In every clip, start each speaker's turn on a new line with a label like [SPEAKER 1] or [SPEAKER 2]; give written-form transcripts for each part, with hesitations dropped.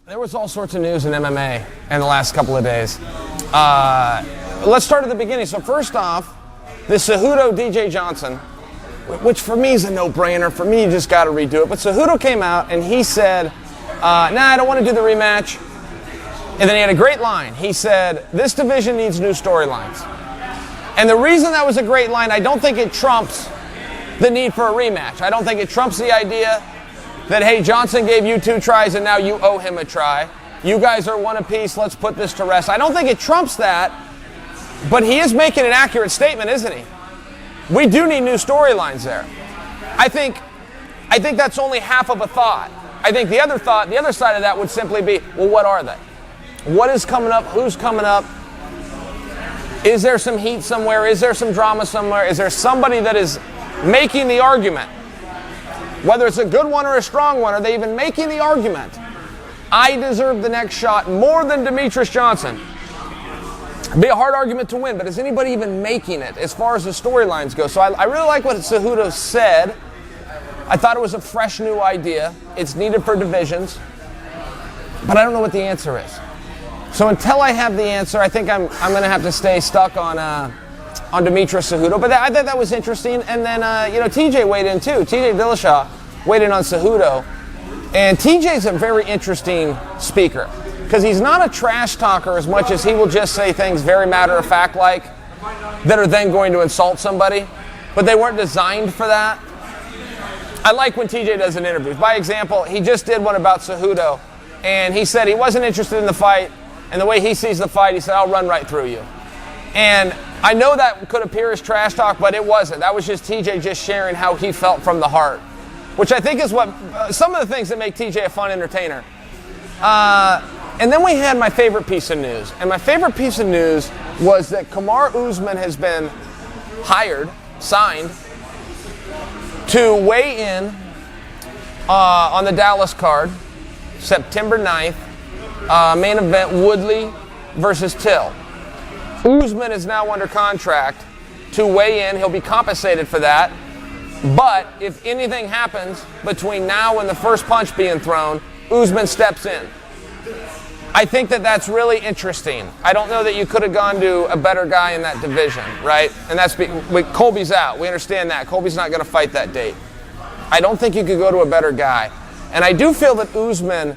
[SPEAKER 1] There was all sorts of news in MMA in the last couple of days. Let's start at the beginning. So first off, the Cejudo DJ Johnson, which for me is a no-brainer. For me, you just got to redo it. But Cejudo came out and he said, I don't want to do the rematch. And then he had a great line. He said, this division needs new storylines. And the reason that was a great line, I don't think it trumps the need for a rematch. I don't think it trumps the idea that, hey, Johnson gave you 2 tries and now you owe him a try. You guys are one apiece, let's put this to rest. I don't think it trumps that, but he is making an accurate statement, isn't he? We do need new storylines there. I think that's only half of a thought. I think the other side of that would simply be, well, what are they? What is coming up? Who's coming up? Is there some heat somewhere? Is there some drama somewhere? Is there somebody that is making the argument? Whether it's a good one or a strong one, are they even making the argument? I deserve the next shot more than Demetrius Johnson. It'd be a hard argument to win, but is anybody even making it as far as the storylines go? So I really like what Cejudo said. I thought it was a fresh new idea. It's needed for divisions, but I don't know what the answer is. So until I have the answer, I think I'm going to have to stay stuck on Demetrius Cejudo. But I thought that was interesting. And then, TJ weighed in too. TJ Dillashaw weighed in on Cejudo. And TJ's a very interesting speaker because he's not a trash talker as much as he will just say things very matter-of-fact like that are then going to insult somebody. But they weren't designed for that. I like when TJ does an interview. By example, he just did one about Cejudo. And he said he wasn't interested in the fight. And the way he sees the fight, he said, I'll run right through you. And I know that could appear as trash talk, but it wasn't. That was just TJ just sharing how he felt from the heart, which I think is what some of the things that make TJ a fun entertainer. And then we had my favorite piece of news. And my favorite piece of news was that Kamaru Usman has been signed, to weigh in on the Dallas card, September 9th, main event Woodley versus Till. Usman is now under contract to weigh in. He'll be compensated for that. But if anything happens between now and the first punch being thrown, Usman steps in. I think that's really interesting. I don't know that you could have gone to a better guy in that division, right? And that's Colby's out. We understand that. Colby's not going to fight that date. I don't think you could go to a better guy. And I do feel that Usman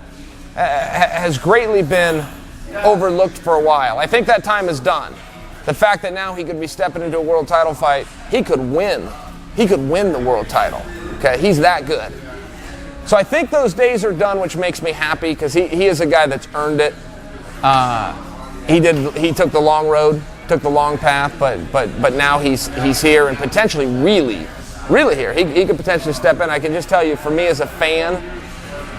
[SPEAKER 1] has greatly been overlooked for a while. I think that time is done. The fact that now he could be stepping into a world title fight, he could win. He could win the world title. Okay, he's that good. So I think those days are done, which makes me happy because he is a guy that's earned it. He took the long road, took the long path, but now he's here and potentially really here. He could potentially step in. I can just tell you, for me as a fan,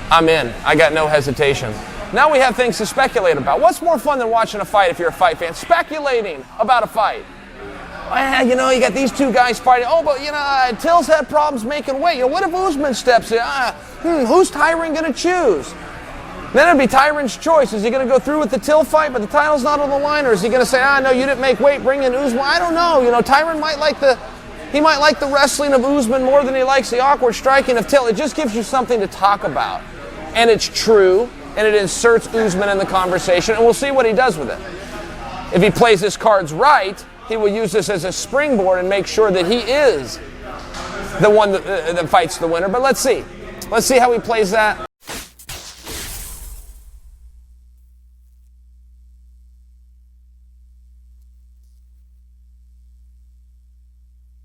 [SPEAKER 1] I'm in. I got no hesitation. Now we have things to speculate about. What's more fun than watching a fight if you're a fight fan? Speculating about a fight. You got these 2 guys fighting. Oh, but, Till's had problems making weight. What if Usman steps in? Who's Tyron going to choose? Then it'd be Tyron's choice. Is he going to go through with the Till fight, but the title's not on the line? Or is he going to say, no, you didn't make weight, bring in Usman? I don't know. Tyron might like the wrestling of Usman more than he likes the awkward striking of Till. It just gives you something to talk about. And it's true, and it inserts Usman in the conversation, and we'll see what he does with it. If he plays his cards right, he will use this as a springboard and make sure that he is the one that fights the winner. But let's see. Let's see how he plays that.